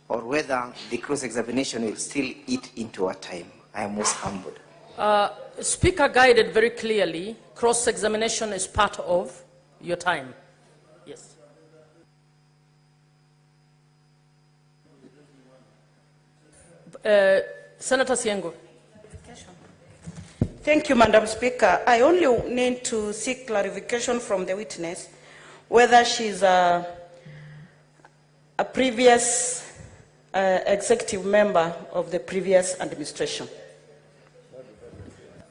or whether the cross-examination will still eat into our time. I am most humbled. Speaker guided very clearly, cross-examination is part of your time. Yes. Senator Siengo. Thank you, Madam Speaker. I only need to seek clarification from the witness whether she's a previous executive member of the previous administration.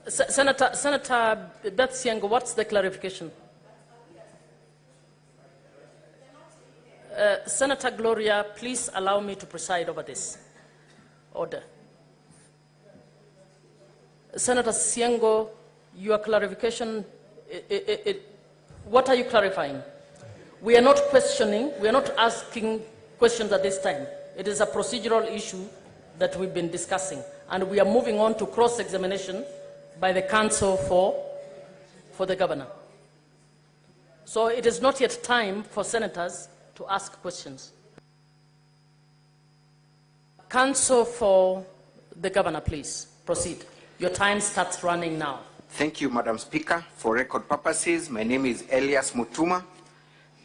Senator Beth Siengo, what's the clarification? Senator Gloria, please allow me to preside over this. Order. Senator Siengo, your clarification, what are you clarifying? We are not questioning, we are not asking questions at this time. It is a procedural issue that we've been discussing, and we are moving on to cross-examination by the counsel for the governor. So it is not yet time for senators to ask questions. Counsel for the governor, please proceed. Your time starts running now. Thank you, Madam Speaker. For record purposes, my name is Elias Mutuma,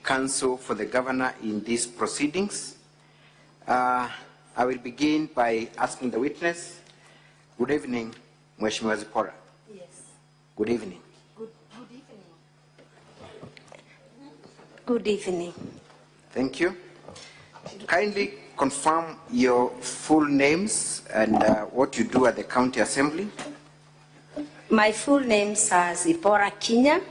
counsel for the governor in these proceedings. I will begin by asking the witness. Good evening, Mheshimiwa Zipora. Yes. Good evening. Good evening. Good evening. Thank you. Kindly confirm your full names and what you do at the County Assembly. My full name is Zipora Kinya.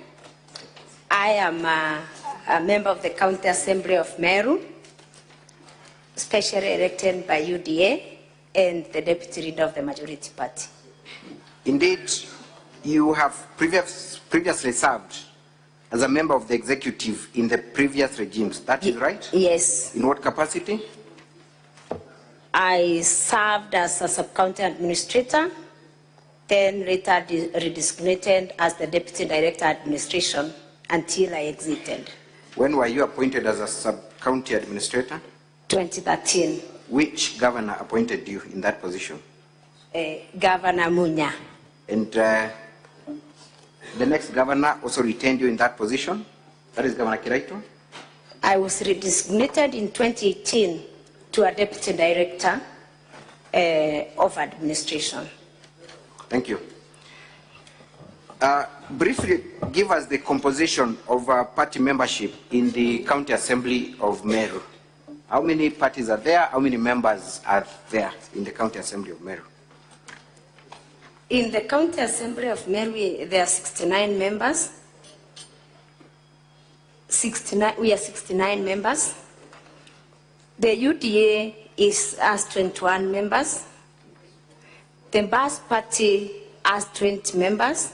I am a member of the County Assembly of Meru, specially elected by UDA and the Deputy Leader of the Majority Party. Indeed, you have previously served as a member of the executive in the previous regimes. That is right? Yes. In what capacity? I served as a sub-county administrator, then later redesignated as the Deputy Director Administration until I exited. When were you appointed as a sub-county administrator? 2013. Which governor appointed you in that position? Governor Munya. And the next governor also retained you in that position? That is Governor Kiraito? I was redesignated in 2018 to a Deputy Director of Administration. Thank you. Briefly, give us the composition of party membership in the County Assembly of Meru. How many parties are there? How many members are there in the County Assembly of Meru? In the County Assembly of Meru, there are 69 members. We are 69 members. The UDA has 21 members. The Bas Party has 20 members.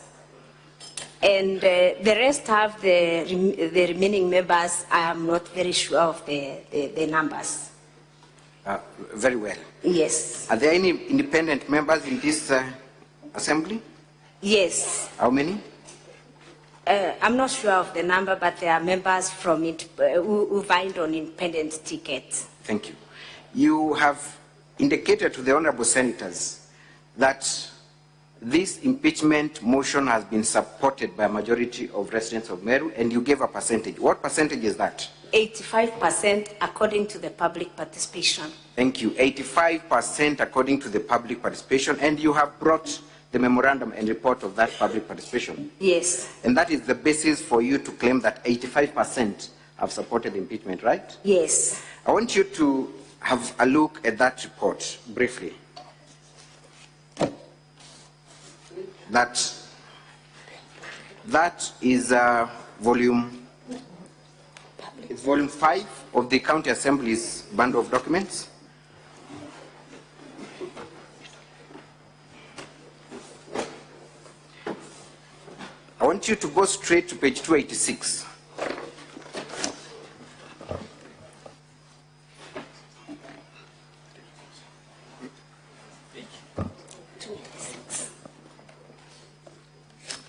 And the rest have the remaining members. I am not very sure of the numbers. Very well. Yes. Are there any independent members in this assembly? Yes. How many? I'm not sure of the number, but there are members from it who vying on independent tickets. Thank you. You have indicated to the honorable senators that this impeachment motion has been supported by a majority of residents of Meru, and you gave a percentage. What percentage is that? 85% according to the public participation. Thank you. 85% according to the public participation, and you have brought the memorandum and report of that public participation. Yes. And that is the basis for you to claim that 85% have supported impeachment, right? Yes. I want you to have a look at that report briefly. That is volume 5 of the County Assembly's bundle of documents. I want you to go straight to page 286.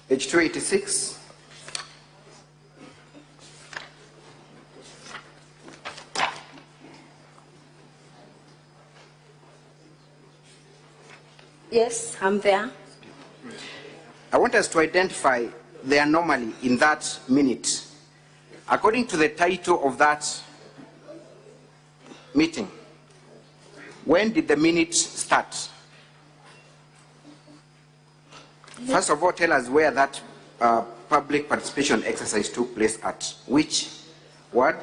Page 286. Yes, I'm there. I want us to identify the anomaly in that minute. According to the title of that meeting, when did the minute start? First of all, tell us where that public participation exercise took place at. Which ward?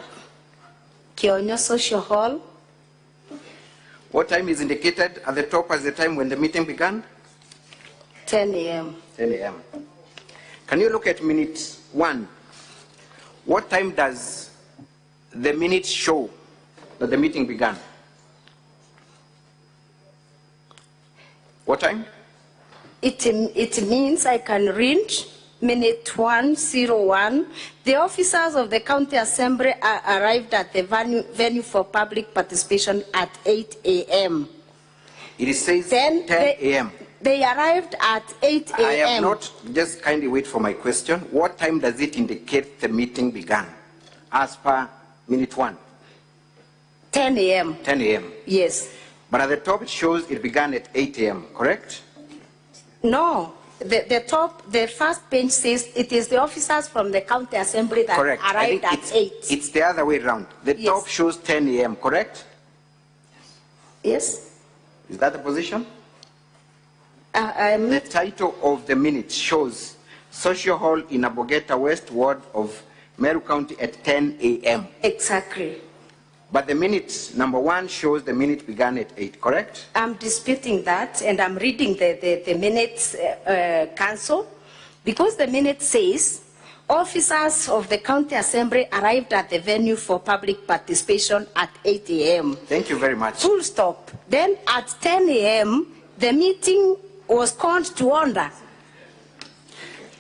Kionyo Social Hall, What time is indicated at the top as the time when the meeting began? 10 a.m. 10 a.m. Can you look at minute 1? What time does the minute show that the meeting began? What time? It means I can read minute 101. The officers of the county assembly arrived at the venue for public participation at 8 a.m. It says Then 10 a.m. They arrived at 8 a.m. I have not, just kindly wait for my question. What time does it indicate the meeting began? As per minute 1. 10 a.m. 10 a.m. Yes. But at the top it shows it began at 8 a.m., correct? No. The first page says it is the officers from the county assembly that Correct. arrived at 8. It's the other way around. The Yes. top shows 10 a.m., correct? Yes. Is that the position? I'm The title of the minute shows Social Hall in Abogeta West Ward of Meru County at 10 a.m. exactly. But the minute number 1 shows the minute began at 8, correct? I'm disputing that, and I'm reading the minutes council, because the minute says officers of the county assembly arrived at the venue for public participation at 8 a.m. Thank you very much. Full stop. Then at 10 a.m., the meeting was called to order.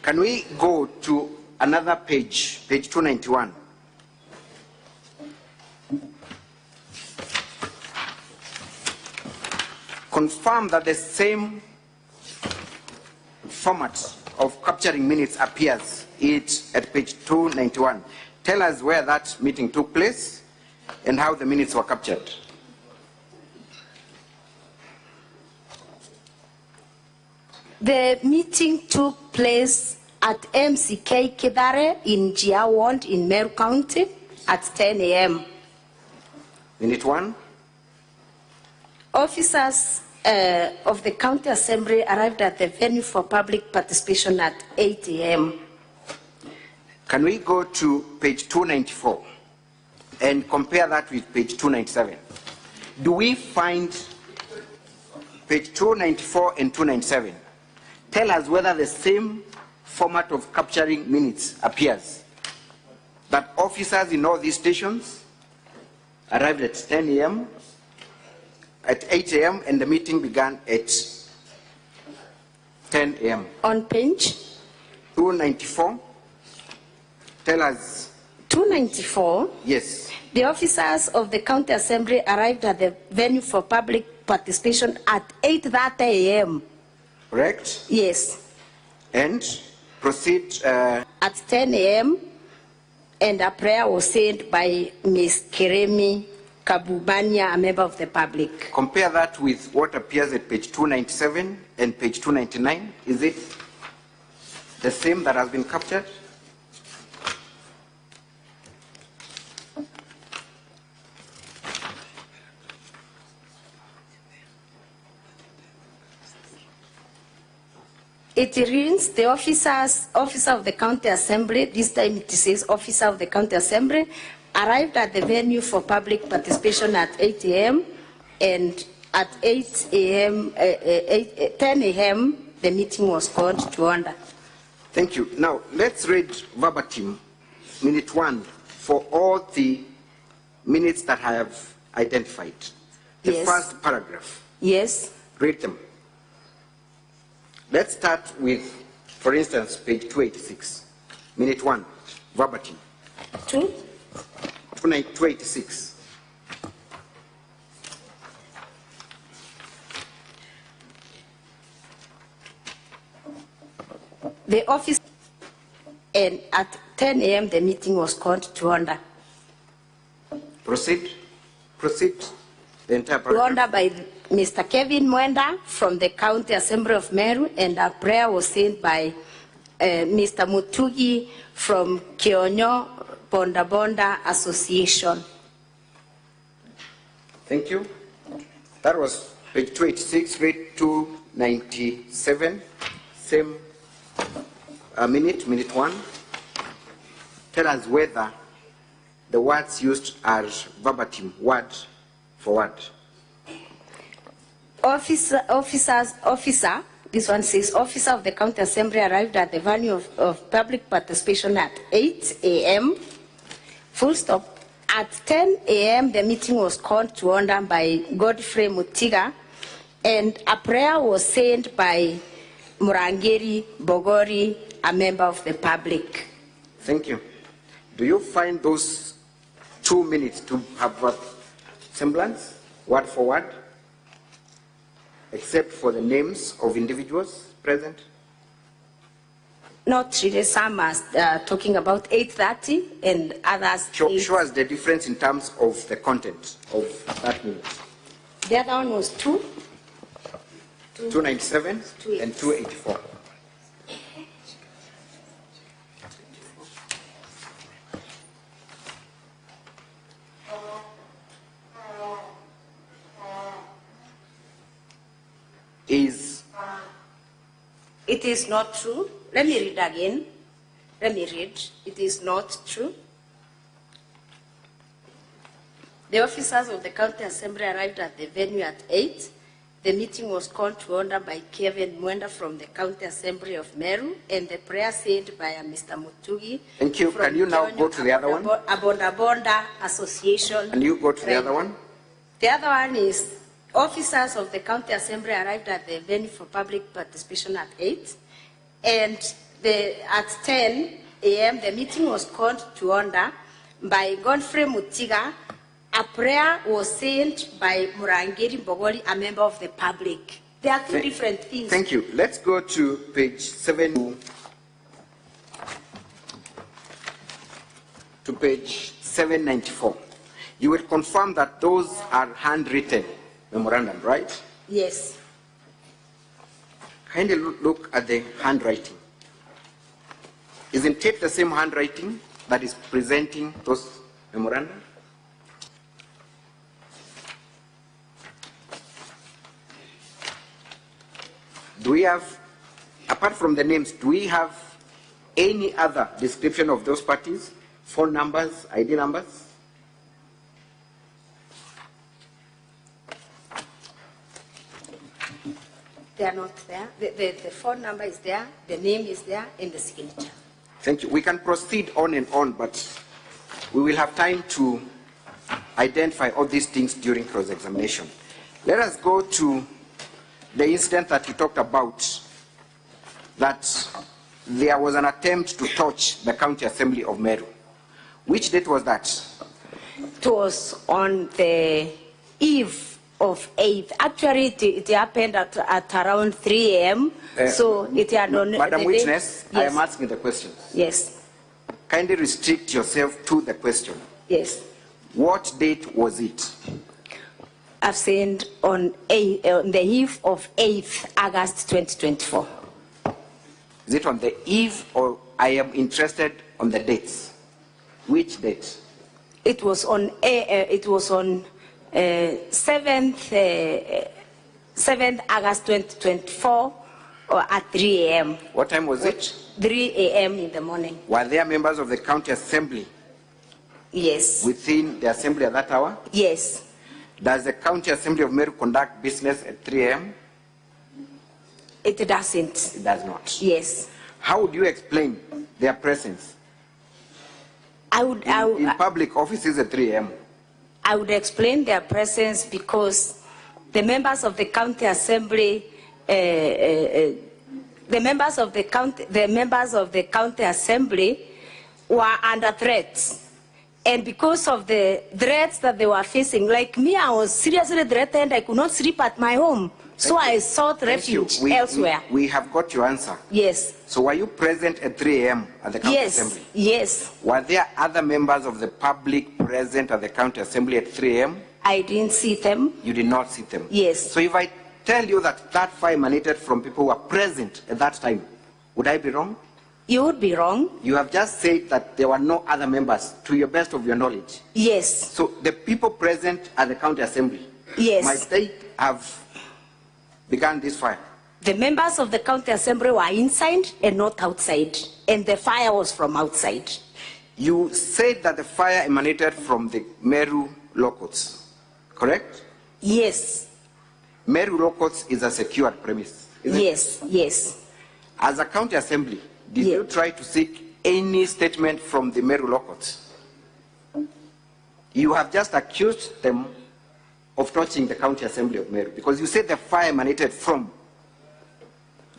Can we go to another page, page 291? Confirm that the same format of capturing minutes appears at page 291. Tell us where that meeting took place and how the minutes were captured. The meeting took place at MCK Kidare in Jia Ward in Meru County at 10 a.m. Minute 1? Officers of the county assembly arrived at the venue for public participation at 8 a.m. Can we go to page 294 and compare that with page 297? Do we find page 294 and 297? Tell us whether the same format of capturing minutes appears. That officers in all these stations arrived at 10 a.m., at 8 a.m., and the meeting began at 10 a.m. On page 294, tell us. 294, Yes. the officers of the county assembly arrived at the venue for public participation at 8:30 a.m. Correct? Yes. And proceed. At 10 a.m., and a prayer was said by Ms. Keremi Kabubania, a member of the public. Compare that with what appears at page 297 and page 299. Is it the same that has been captured? It reads the officer of the county assembly, this time it says officer of the county assembly, arrived at the venue for public participation at 8 a.m. and at 8 a.m., 10 a.m., the meeting was called to order. Thank you. Now, let's read verbatim minute 1 for all the minutes that I have identified. The Yes. first paragraph. Yes. Read them. Let's start with, for instance, page 286. Minute 1, verbatim. 286. The office, and at 10 a.m. the meeting was called to order. Proceed. Proceed. The entire to paragraph. order by Mr. Kevin Mwenda from the County Assembly of Meru, and a prayer was sent by Mr. Mutugi from Kionyo Bonda Bonda Association. Thank you. That was page 286, read 297. Same minute 1. Tell us whether the words used are verbatim, word for word. Officer, this one says, officer of the County Assembly arrived at the venue of public participation at 8 a.m. Full stop. At 10 a.m., the meeting was called to order by Godfrey Mutiga, and a prayer was sent by Murangeri Bogori, a member of the public. Thank you. Do you find those 2 minutes to have a semblance, word for word, except for the names of individuals present? Not really. Some are talking about 8:30 and others. Show us the difference in terms of the content of that minute. The other one was 297 and 284. It is not true. Let me read again. Let me read. It is not true. The officers of the County Assembly arrived at the venue at 8. The meeting was called to order by Kevin Mwenda from the County Assembly of Meru, and the prayer said by Mr. Mutugi. Thank you. Can you now go to the other one? Bonda Bonda Association. And you go to the other one? The other one is officers of the County Assembly arrived at the venue for public participation at 8, and at 10 a.m. the meeting was called to order by Godfrey Mutiga. A prayer was sent by Murangeri Bogori, a member of the public. There are two different things. Thank you. Let's go to page 7 to page 794. You will confirm that those are handwritten memorandum, right? Yes. Kindly look at the handwriting. Isn't it the same handwriting that is presenting those memorandum? Do we have, apart from the names, do we have any other description of those parties? Phone numbers, ID numbers? They are not there. The phone number is there, the name is there, and the signature. Thank you. We can proceed on and on, but we will have time to identify all these things during cross-examination. Let us go to the incident that you talked about, that there was an attempt to touch the County Assembly of Meru. Which date was that? It was on the eve of 8th. Actually, it happened at around 3 a.m. So it had on Madam the Witness, day. Yes. I am asking the questions. Yes. Kindly restrict yourself to the question. Yes. What date was it? I've sent on the eve of 8th August 2024. Is it on the eve, or I am interested on the dates? Which date? It was on 7th August 2024 or at 3 a.m. What time was it? 3 a.m. in the morning. Were there members of the County Assembly Yes. within the Assembly at that hour? Yes. Does the County Assembly of Meru conduct business at 3 a.m.? It doesn't. It does not. Yes. How would you explain their presence in public offices at 3 a.m.? I would explain their presence because the members of the County Assembly, the members of the County Assembly were under threat. And because of the threats that they were facing, like me, I was seriously threatened. I could not sleep at my home. So I sought refuge elsewhere. We have got your answer. Yes. So were you present at 3 a.m. at the County Assembly? Yes. Were there other members of the public present at the County Assembly at 3 a.m.? I didn't see them. You did not see them? Yes. So if I tell you that that fire emanated from people who were present at that time, would I be wrong? You would be wrong. You have just said that there were no other members, to your best of your knowledge. Yes. So the people present at the county assembly, Yes. might they have begun this fire? The members of the county assembly were inside and not outside, and the fire was from outside. You said that the fire emanated from the Meru Locots, correct? Yes. Meru Locots is a secured premise, isn't it? Yes. Yes. As a county assembly, did Yeah. you try to seek any statement from the Meru Locots? You have just accused them of touching the county assembly of Meru because you said the fire emanated from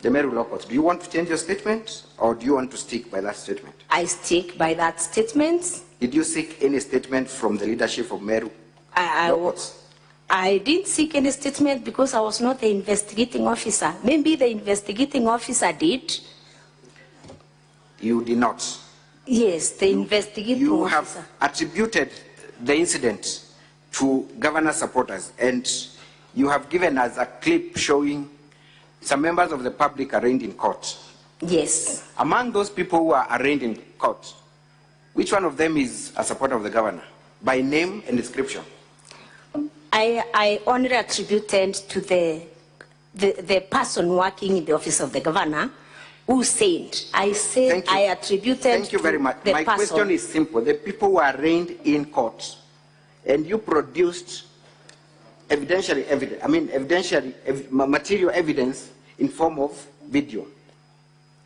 the Meru Locots. Do you want to change your statement or do you want to stick by that statement? I stick by that statement. Did you seek any statement from the leadership of Meru Locots? I didn't seek any statement because I was not the investigating officer. Maybe the investigating officer did. You did not. Yes, the investigating You officer. have attributed the incident to governor supporters and you have given us a clip showing some members of the public arraigned in court. Yes. Among those people who are arraigned in court, which one of them is a supporter of the governor? By name and description. I only attributed to the person working in the office of the governor who said, I said, I attributed Thank you very to much. the My person. question is simple. The people who are arraigned in court and you produced material evidence in form of video.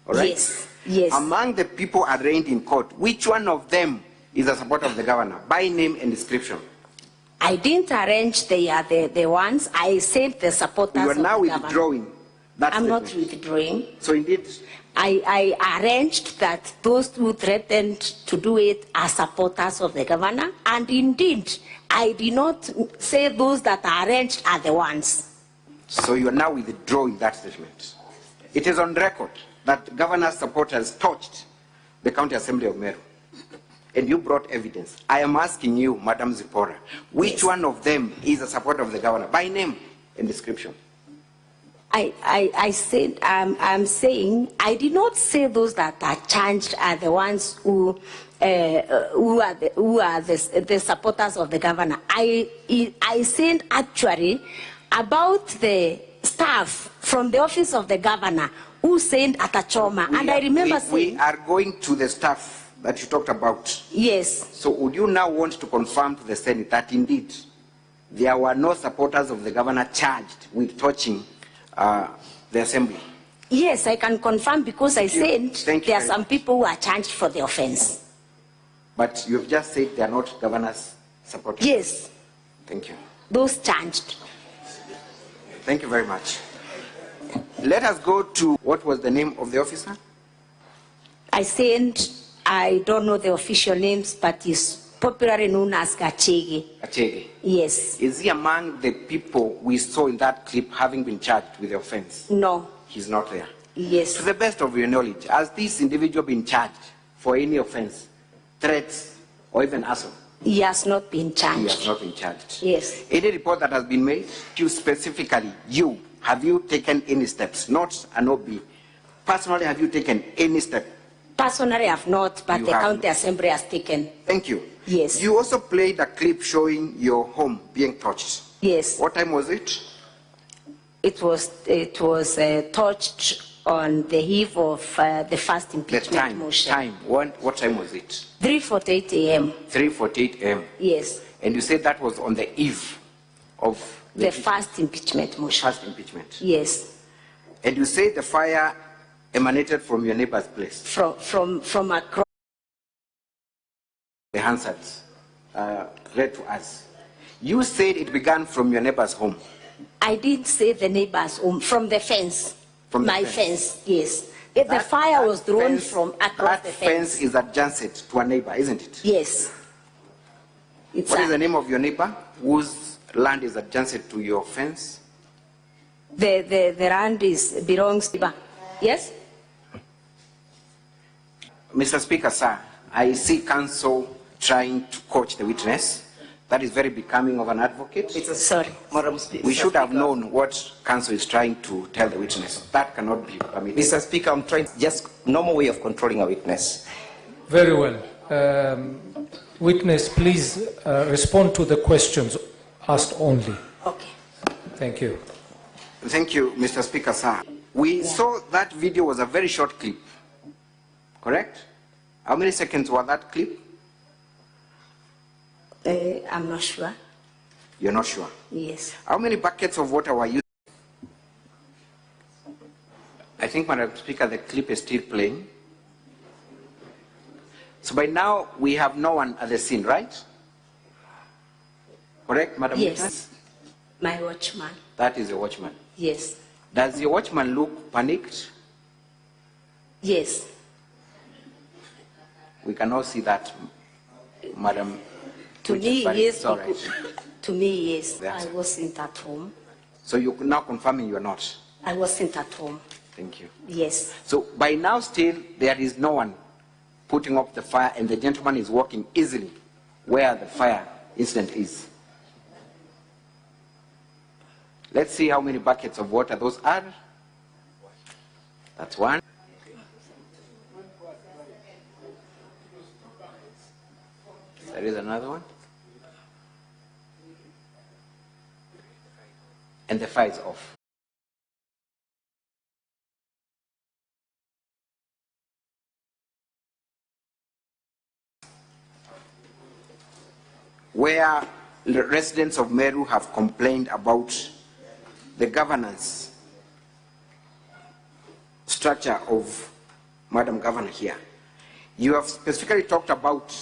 All right? Yes, yes. Among the people arraigned in court, which one of them is a supporter of the governor? By name and description. I didn't arrange the ones. I said the supporters You are of now the governor. withdrawing that I'm not statement. withdrawing. So indeed, I arranged that those who threatened to do it are supporters of the governor, and indeed, I did not say those that are arranged are the ones. so you are now withdrawing that statement. It is on record that governor's supporters touched the county assembly of Meru, and you brought evidence. I am asking you, Madam Zipporah, which Yes. one of them is a supporter of the governor, by name and description? I said, I'm saying, I did not say those that are charged are the ones who are the supporters of the governor. I said actually about the staff from the office of the governor who sent at Achoma, and I remember saying, we are going to the staff that you talked about. yes. So would you now want to confirm to the Senate that indeed there were no supporters of the governor charged with touching the assembly? Yes, I can confirm because I said Thank you there are very some much. people who are charged for the offense. But you've just said they are not governor's supporters. Yes, Thank you. those charged. Thank you very much. Let us go to what was the name of the officer? I said, I don't know the official names, but is popularly known as Gachege. Achege. Yes. Is he among the people we saw in that clip having been charged with the offense? No. He's not there. Yes. To the best of your knowledge, has this individual been charged for any offense, threats, or even assault? He has not been He charged. has not been charged. Yes. Any report that has been made, you specifically, have you taken any steps? Not an OB. Personally, have you taken any step? Personally, I have not, but You the have county not. assembly has taken. Thank you. Yes. You also played a clip showing your home being touched. Yes. What time was it? It was touched on the eve of the first The impeachment motion. What time was it? 3:48 a.m. 3:48 a.m. Yes. And you said that was on the eve of The first impeachment motion. first impeachment. Yes. And you said the fire emanated from your neighbor's place. From across. The Hansards read to us. You said it began from your neighbor's home. I did say the neighbor's home, from the fence. From the my fence. Yes. The fire was thrown from across the fence. That fence is adjacent to a neighbor, isn't it? Yes. It's What is the name of your neighbor whose land is adjacent to your fence? the land belongs to. Yes? Mr. Speaker, sir, I see counsel trying to coach the witness That is very becoming of an advocate. Sorry, Madam Speaker. We should have known what counsel is trying to tell the witness. That cannot be permitted. Mr. Speaker, I'm trying just normal way of controlling a witness. Very well. Witness, please respond to the questions asked only. Okay. Thank you. Thank you, Mr. Speaker, sir. We saw that video was a very short clip, correct? How many seconds was that clip? I'm not sure. You're not sure? Yes. How many buckets of water were used? I think, Madam Speaker, the clip is still playing. So by now, we have no one at the scene, right? Correct, Madam Yes. Witness? My watchman. That is a watchman. Yes. Does your watchman look panicked? Yes. We can all see that, Madam. To Which me, is very- yes. it's all right. To me, yes. That's I wasn't at home. So you're now confirming you're not? I wasn't at home. Thank you. Yes. So by now still, there is no one putting up the fire and the gentleman is walking easily where the fire incident is. Let's see how many buckets of water those are. That's one. There is another one. And the fire is off. Where the residents of Meru have complained about the governance structure of Madam Governor here. You have specifically talked about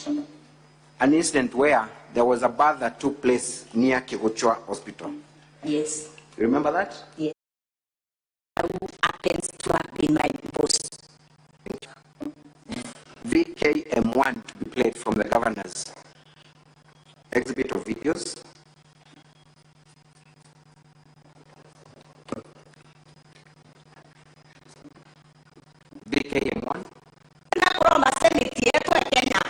an incident where there was a bath that took place near Kigochwa Hospital. Yes. You remember that? Yes. Who happens to have been my boss? VKM1 to be played from the governor's exhibit of videos. VKM1. Nakoroma seneti yetu ya Kenya.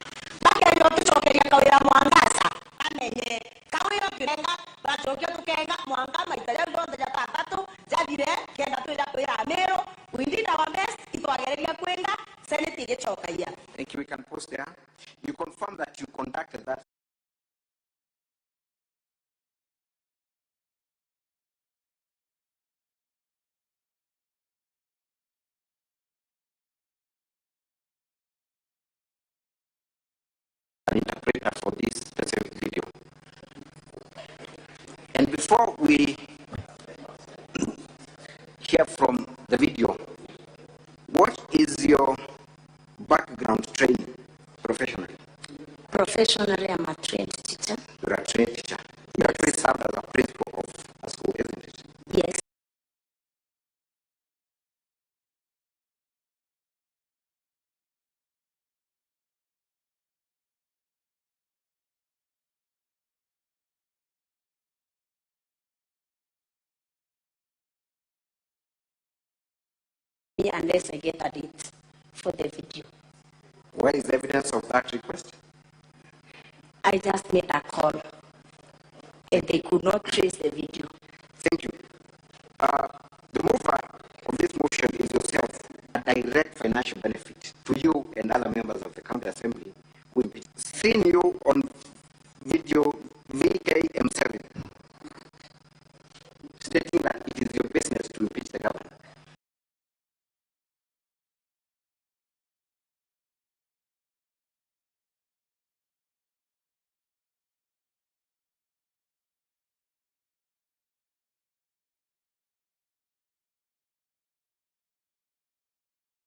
Bakenyo tucokeria Kawira Mwangaza. Amenye Kawira kirenga bacokia tukenga Mwanga maitaya ndonde ya tatatu jathire kenda twira kwira Meru windina wa mes itwagereria kwenga seneti gicokaia. Thank you. We can post there. You confirm that you conducted that. An interpreter for this specific video. And before we hear from the video, what is your background training professionally? Professionally, I'm a trained teacher. You're a trained teacher. You actually served as a principal of a school, isn't it? Yes. Unless I get a date for the video. Where is the evidence of that request? I just made a call and they could not trace the video. Thank you. The mover of this motion is yourself, a direct financial benefit to you and other members of the County Assembly who impeach. Seeing you on video VKM7 stating that it is your business to impeach the governor.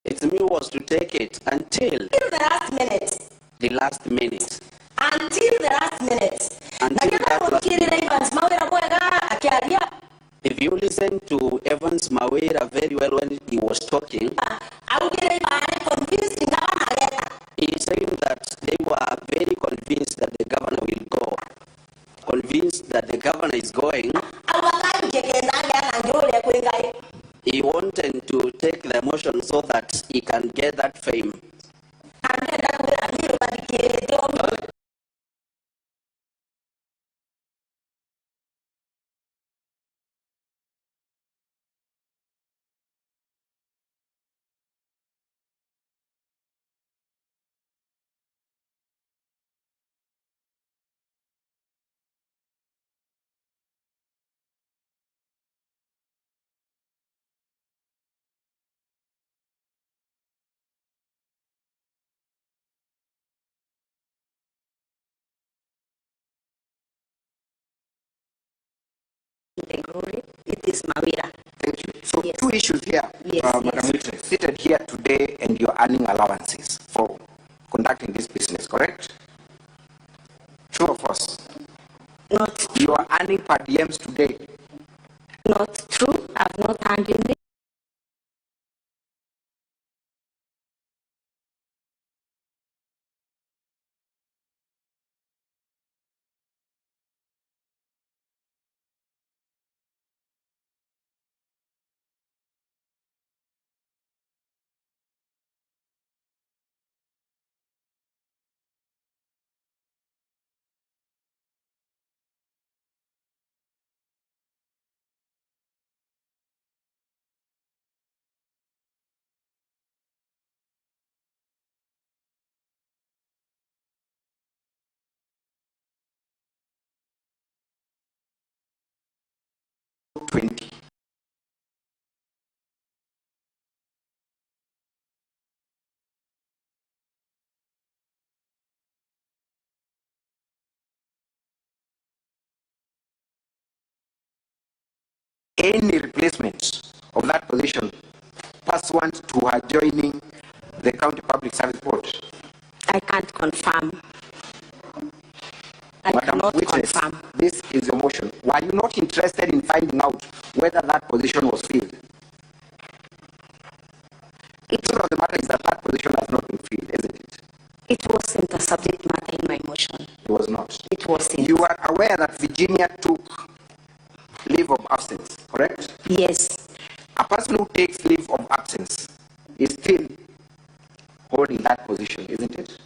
It's me who was to take it until The last minute. the last minute. Until the last minute. Until that last Akiaria If you listen to Evans Mawira very well when he was talking, he is saying that they were very convinced that the governor will go. Convinced that the governor is going, he wanted to take the motion so that he can get that fame. the glory. It is Mawira. Thank you. So Yes. two issues here, Yes, Madam yes. Witness. Seated here today and you're earning allowances for conducting this business, correct? True or false? Not You are earning per diems today. not true. I've not handed it. $20. Any replacement of that position pursuant to her joining the County Public Service Board. I can't confirm. I Madam cannot Witness, confirm. this is your motion. Were you not interested in finding out whether that position was filled? The truth of the matter is that that position has not been filled, isn't it? It wasn't a subject matter in my motion. It was not. It wasn't. You are aware that Virginia took leave of absence, correct? Yes. A person who takes leave of absence is still holding that position, isn't it?